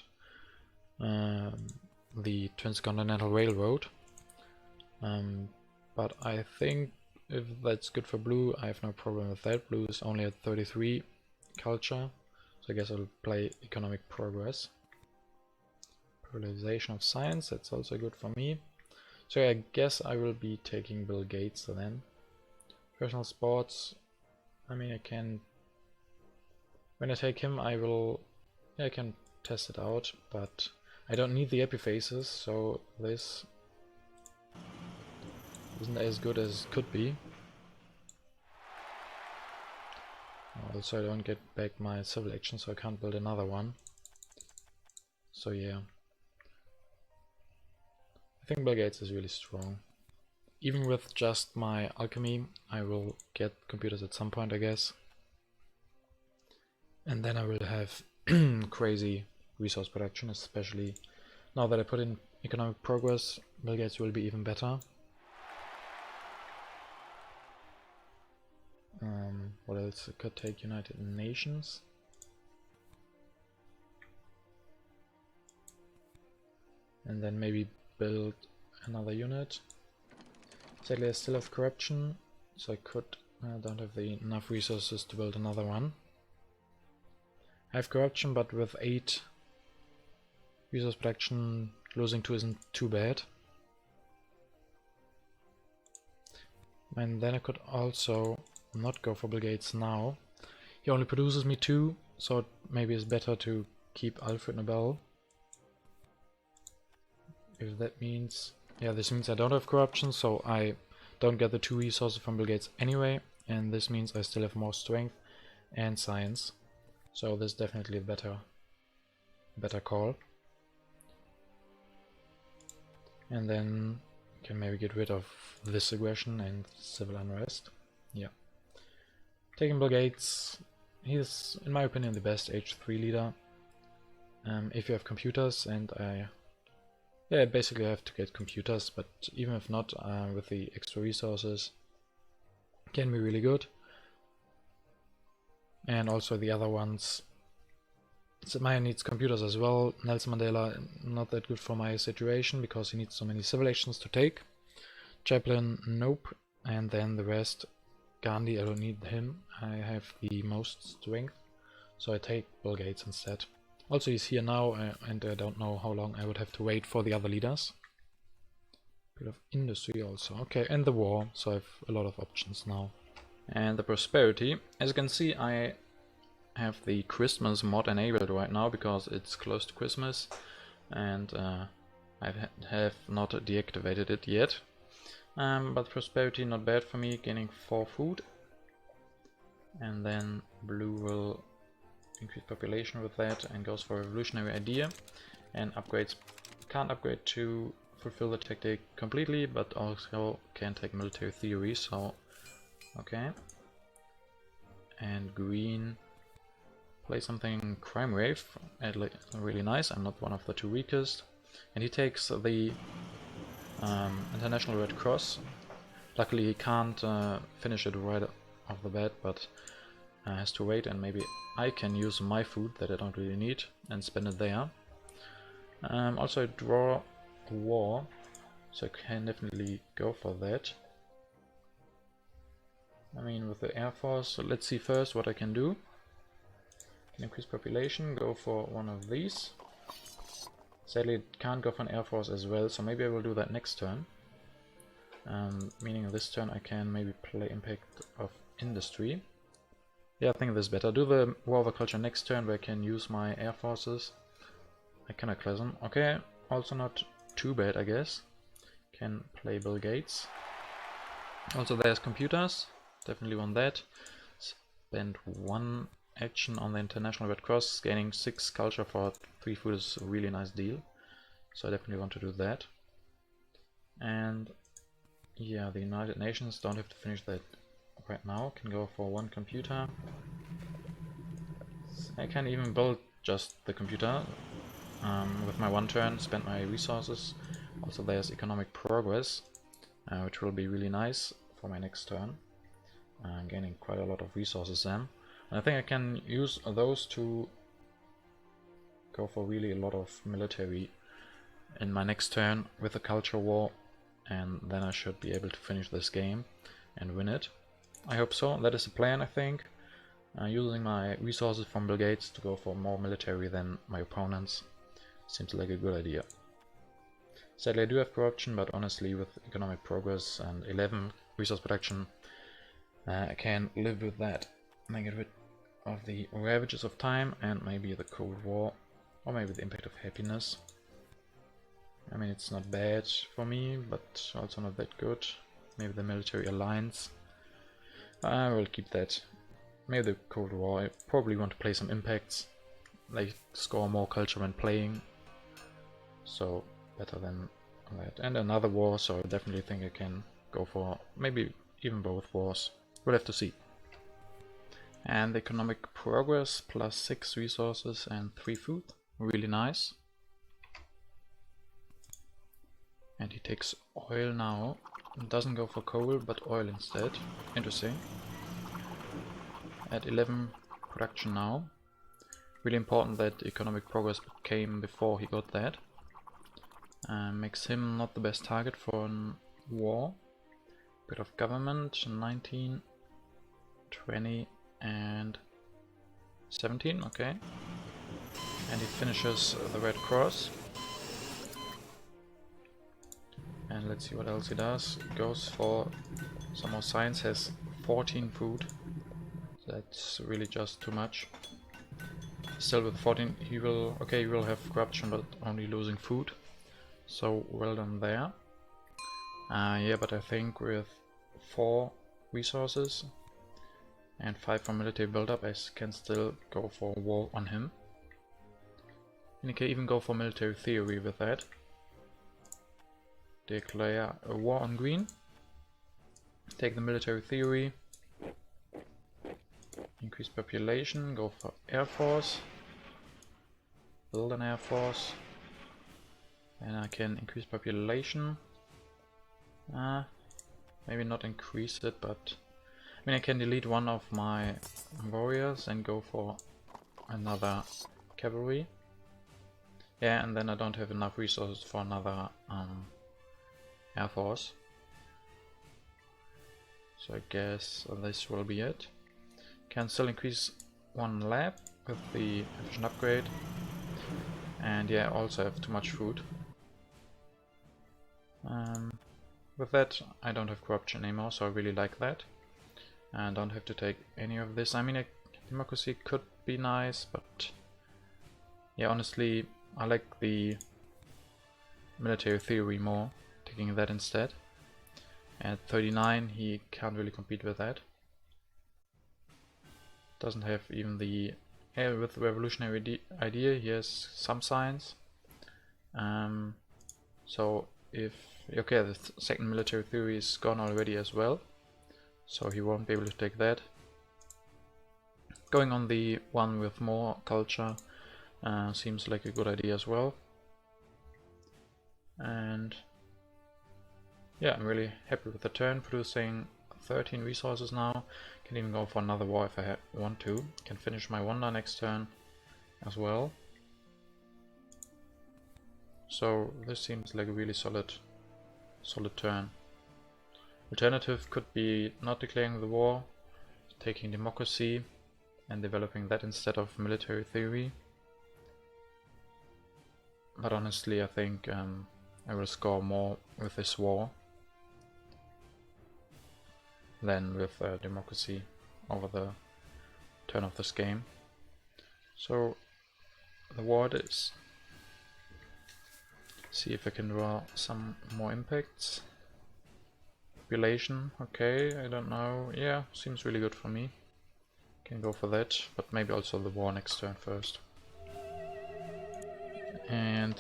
the Transcontinental Railroad. But I think if that's good for Blue, I have no problem with that. Blue is only at 33 culture, so I guess I'll play economic progress. Polarization of science, that's also good for me. So I guess I will be taking Bill Gates then. Professional sports, I mean, I can, when I take him, I can test it out, but I don't need the happy faces, so this isn't as good as it could be. Also, I don't get back my civil action, so I can't build another one. So yeah, I think Bill Gates is really strong. Even with just my alchemy, I will get computers at some point, I guess. And then I will have crazy resource production, especially now that I put in economic progress. Bill Gates will be even better. What else? I could take United Nations. And then maybe build another unit. Sadly I still have corruption, so I don't have enough resources to build another one. I have corruption, but with 8 resource production, losing 2 isn't too bad. And then I could also not go for Bill Gates now. He only produces me 2, so maybe it's better to keep Alfred Nobel. If that means... yeah, this means I don't have corruption, so I don't get the 2 resources from Bill Gates anyway, and this means I still have more strength and science. So this is definitely a better call. And then can maybe get rid of this aggression and civil unrest. Yeah. Taking Bill Gates, he's in my opinion the best H3 leader. If you have computers, and yeah, basically I have to get computers, but even if not, with the extra resources, can be really good. And also the other ones, Maya needs computers as well. Nelson Mandela, not that good for my situation, because he needs so many civil actions to take. Chaplin, nope. And then the rest, Gandhi, I don't need him. I have the most strength, so I take Bill Gates instead. Also he's here now, and I don't know how long I would have to wait for the other leaders. Bit of industry also. Okay, and the war, so I have a lot of options now. And the prosperity, as you can see, I have the Christmas mod enabled right now because it's close to Christmas, and I have not deactivated it yet. But prosperity not bad for me, gaining 4 food. And then Blue will increase population with that and goes for revolutionary idea, and upgrades, can't upgrade to fulfill the tactic completely, but also can take military theory, so okay. And Green, play something crime wave, really nice. I'm not one of the 2 weakest. And he takes the International Red Cross. Luckily he can't finish it right off the bat, but has to wait, and maybe I can use my food that I don't really need and spend it there. Also I draw a war, so I can definitely go for that. I mean, with the Air Force, so let's see first what I can do. Can increase population, go for one of these. Sadly it can't go for an Air Force as well, so maybe I will do that next turn. Meaning this turn I can maybe play impact of industry. Yeah, I think this is better. Do the War of Culture next turn where I can use my air forces. Iconoclasm. Okay, also not too bad, I guess. can play Bill Gates. Also there's computers, definitely want that. Spend 1 action on the International Red Cross, gaining 6 culture for 3 food is a really nice deal. So I definitely want to do that. And yeah, the United Nations, don't have to finish that right now, can go for 1 computer. I can even build just the computer with my 1 turn, spend my resources. Also there's economic progress, which will be really nice for my next turn. Gaining quite a lot of resources then. And I think I can use those to go for really a lot of military in my next turn with a culture war, and then I should be able to finish this game and win it. I hope so. That is the plan, I think. Using my resources from Bill Gates to go for more military than my opponents seems like a good idea. Sadly I do have corruption, but honestly with economic progress and 11 resource production I can live with that. I get rid of the ravages of time and maybe the Cold War, or maybe the impact of happiness. I mean, it's not bad for me, but also not that good. Maybe the military alliance. I will keep that. Maybe the Cold War. I probably want to play some impacts. They score more culture when playing, so better than that. And another war, so I definitely think I can go for maybe even both wars. We'll have to see. And economic progress, plus 6 resources and 3 food. Really nice. And he takes oil now. Doesn't go for coal, but oil instead. Interesting. At 11 production now. Really important that economic progress came before he got that. Makes him not the best target for a war. Bit of government, 19, 20 and 17, okay. And he finishes the Red Cross. And let's see what else he does. Goes for some more science, has 14 food. That's really just too much. Still with 14 he will, okay, he will have corruption but only losing food. So well done there. Yeah, but I think with 4 resources and 5 for military build-up I can still go for war on him. And he can even go for military theory with that. Declare a war on green. Take the military theory. Increase population, go for air force. Build an air force. And I can increase population. Maybe not increase it, but I mean I can delete one of my warriors and go for another cavalry. Yeah, and then I don't have enough resources for another air force. So I guess this will be it. Can still increase 1 lab with the efficient upgrade. And yeah, also have too much food. With that I don't have corruption anymore, so I really like that. And don't have to take any of this. I mean, democracy could be nice, but yeah, honestly I like the military theory more, taking that instead. At 39 he can't really compete with that. Doesn't have even the with revolutionary idea, he has some science. So if, okay, the second military theory is gone already as well, so he won't be able to take that. Going on the one with more culture seems like a good idea as well. And yeah, I'm really happy with the turn, producing 13 resources now. Can even go for another war if I want to. Can finish my wonder next turn as well. So this seems like a really solid turn. Alternative could be not declaring the war, taking democracy and developing that instead of military theory. But honestly I think I will score more with this war than with democracy over the turn of this game. So the war it is. See if I can draw some more impacts. Population, okay, I don't know. Yeah, seems really good for me. Can go for that, but maybe also the war next turn first. And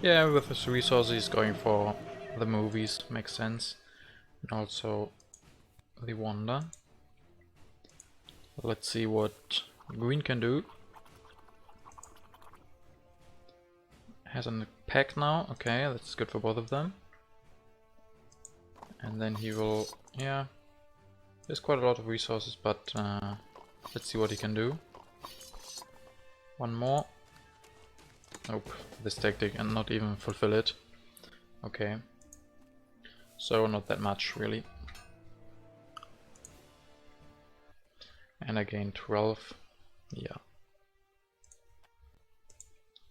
yeah, with his resources going for the movies makes sense. And also the wonder. Let's see what green can do. Has a pack now, okay, that's good for both of them. And then he will, yeah, there's quite a lot of resources, but let's see what he can do. One more. Nope, this tactic and not even fulfill it. Okay. So not that much really. And I gained 12. Yeah.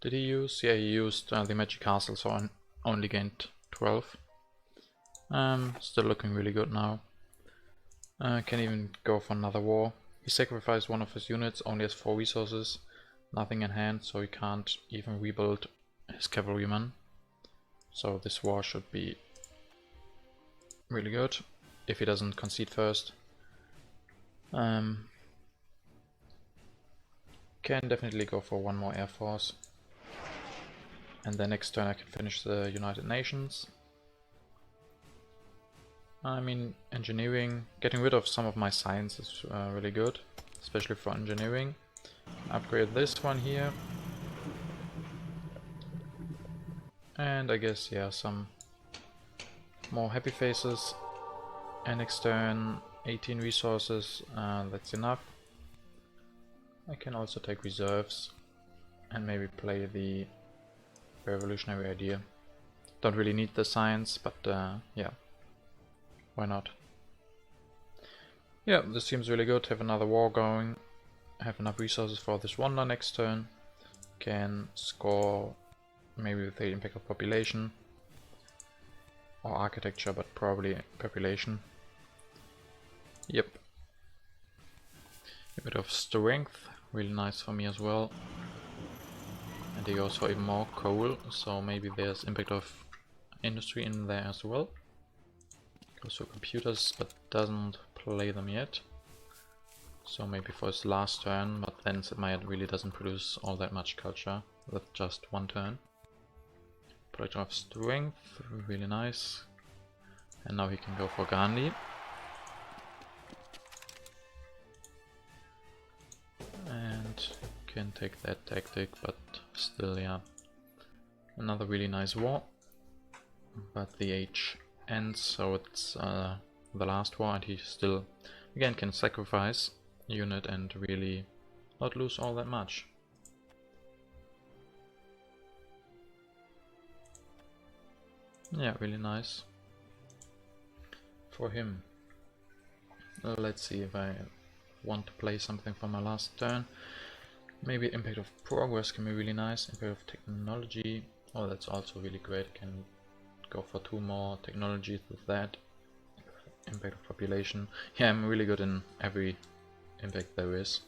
Did he use? Yeah, he used the magic castle, so I only gained 12. Still looking really good now. Can even go for another war. He sacrificed one of his units, only has 4 resources, nothing in hand, so he can't even rebuild his cavalryman. So this war should be really good, if he doesn't concede first. Can definitely go for one more air force. And then next turn I can finish the United Nations. I mean, engineering, getting rid of some of my science is really good, especially for engineering. Upgrade this one here. And I guess, yeah, some more happy faces. And next turn, 18 resources, that's enough. I can also take reserves and maybe play the revolutionary idea. Don't really need the science, but yeah. Why not? Yeah, this seems really good. Have another war going. Have enough resources for this wonder next turn. Can score maybe with the impact of population. Or architecture, but probably population. Yep. A bit of strength. Really nice for me as well. And he goes for even more coal. So maybe there's impact of industry in there as well. Goes for computers, but doesn't play them yet. So maybe for his last turn, but then Sid really doesn't produce all that much culture with just one turn. Production of strength, really nice. And now he can go for Gandhi. And can take that tactic, but still, yeah. Another really nice war. But the age ends, so it's the last war, and he still again can sacrifice a unit and really not lose all that much. Yeah, really nice for him. Let's see if I want to play something for my last turn. Maybe impact of progress can be really nice. Impact of technology, oh, that's also really great. Can go for 2 more technologies with that. Impact of population. Yeah, I'm really good in every impact there is.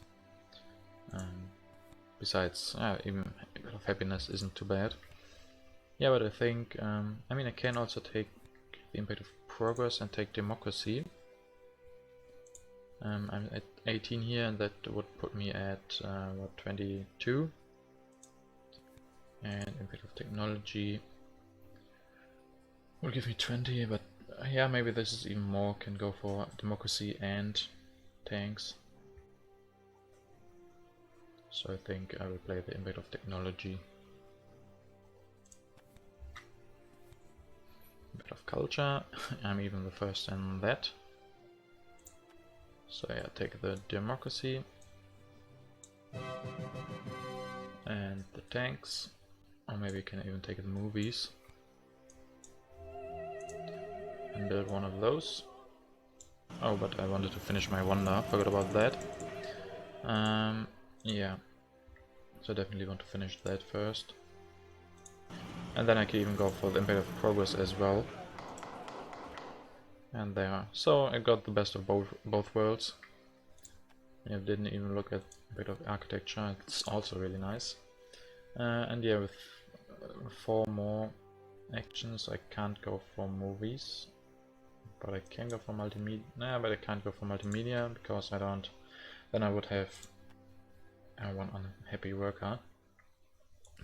Besides, even impact of happiness isn't too bad. Yeah, but I think, I mean, I can also take the impact of progress and take democracy. I'm at 18 here, and that would put me at what, 22. And impact of technology will give me 20, but yeah, maybe this is even more. Can go for democracy and tanks. So I think I will play the impact of technology. Impact of culture, I'm even the first in that. So yeah, take the democracy. And the tanks. Or maybe you can even take the movies. And build one of those. Oh, but I wanted to finish my wonder, forgot about that. Yeah. So definitely want to finish that first. And then I can even go for the impact of progress as well. And there. So I got the best of both worlds. I didn't even look at impact of architecture, it's also really nice. And yeah, with 4 more, actions. I can't go for movies, but I can go for multimedia. Nah, but I can't go for multimedia because I don't. Then I would have one unhappy worker.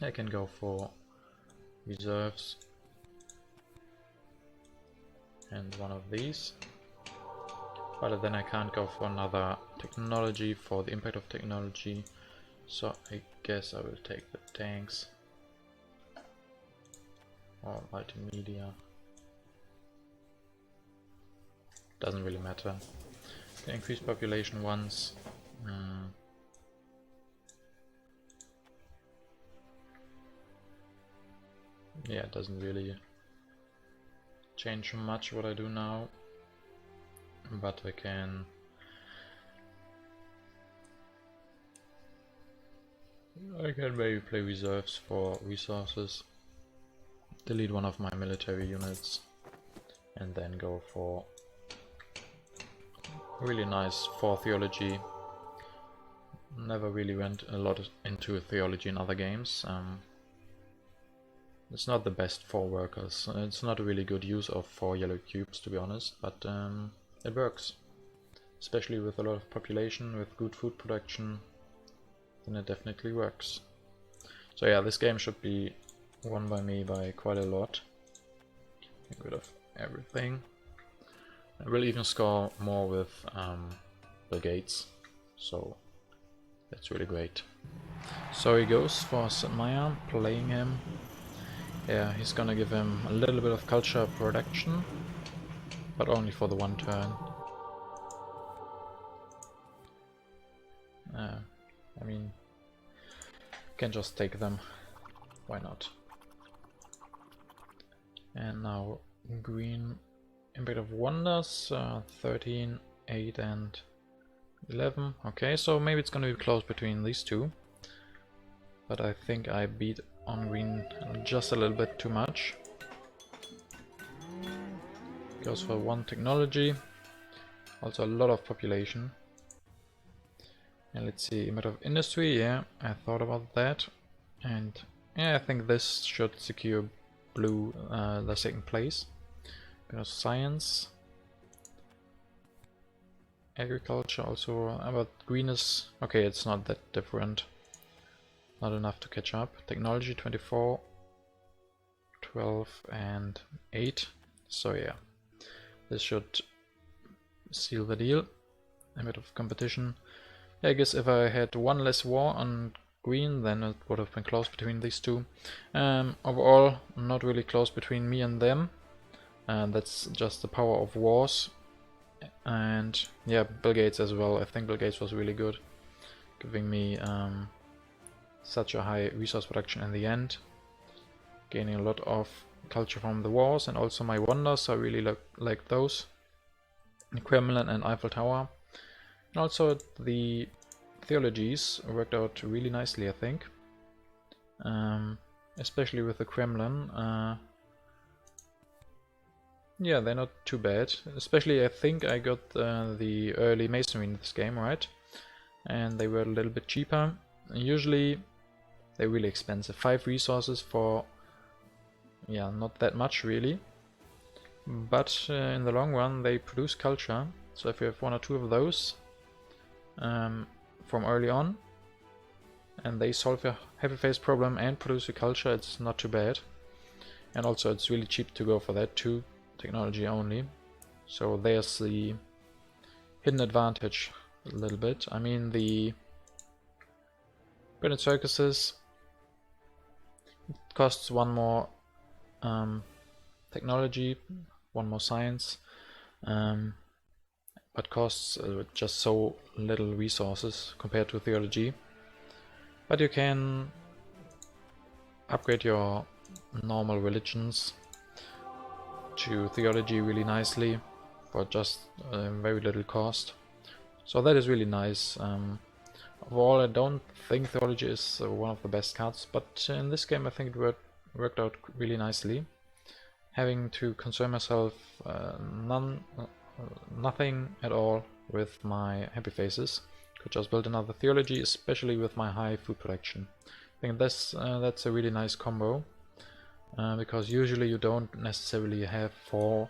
I can go for reserves and one of these, but then I can't go for another technology for the impact of technology, so I guess I will take the tanks or multimedia. Doesn't really matter. Can increase population once. Yeah, it doesn't really change much what I do now, but I can maybe play reserves for resources, delete one of my military units, and then go for really nice for theology. Never really went a lot into theology in other games. It's not the best for workers. It's not a really good use of 4 yellow cubes, to be honest, but it works. Especially with a lot of population, with good food production, then it definitely works. So yeah, this game should be won by me by quite a lot. Get rid of everything. I will even score more with Bill Gates, so that's really great. So he goes for St. Meyer, playing him. Yeah, he's gonna give him a little bit of culture production, but only for the one turn. I mean, can just take them, why not? And now green, impact of wonders, 13, 8 and 11. Okay, so maybe it's gonna be close between these two, but I think I beat on green just a little bit too much. Goes for one technology, also a lot of population. And let's see, impact of industry, yeah, I thought about that. And yeah, I think this should secure blue the second place. Because science, agriculture also, but green is okay, it's not that different. Not enough to catch up. Technology 24, 12 and 8. So yeah, this should seal the deal. A bit of competition. Yeah, I guess if I had one less war on green, then it would have been close between these two. Overall, not really close between me and them. That's just the power of wars. And yeah, Bill Gates as well. I think Bill Gates was really good, giving me such a high resource production in the end, gaining a lot of culture from the wars, and also my wonders, I really like those. The Kremlin and Eiffel Tower. And also the theologies worked out really nicely, I think. Especially with the Kremlin. Yeah, they're not too bad. Especially I think I got the early masonry in this game, right? And they were a little bit cheaper. Usually they're really expensive. 5 resources for, yeah, not that much really. But in the long run they produce culture. So if you have 1 or 2 of those from early on, and they solve your happy face problem and produce your culture, it's not too bad. And also it's really cheap to go for that too, technology only. So there's the hidden advantage a little bit. I mean, the Bergen circuses costs 1 more technology, 1 more science, but costs just so little resources compared to theology. But you can upgrade your normal religions to theology really nicely for just very little cost. So that is really nice. Overall, I don't think theology is one of the best cards, but in this game I think it worked out really nicely. Having to concern myself nothing at all with my happy faces. Could just build another theology, especially with my high food production. I think that's a really nice combo. because usually you don't necessarily have 4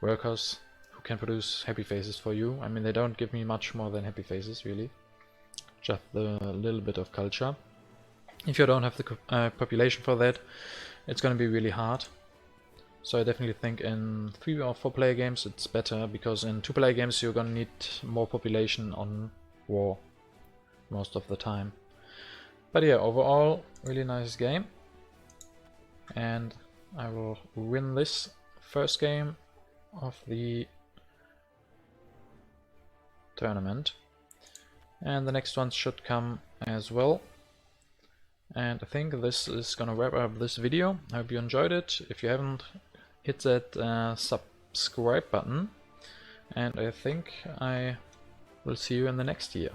workers who can produce happy faces for you. I mean, they don't give me much more than happy faces, really. Just a little bit of culture. If you don't have the population for that, it's gonna be really hard. So I definitely think in 3 or 4 player games it's better, because in 2 player games you're gonna need more population on war most of the time. But yeah, overall, really nice game. And I will win this first game of the tournament. And the next ones should come as well. And I think this is gonna wrap up this video. I hope you enjoyed it. If you haven't, hit that subscribe button. And I think I will see you in the next year.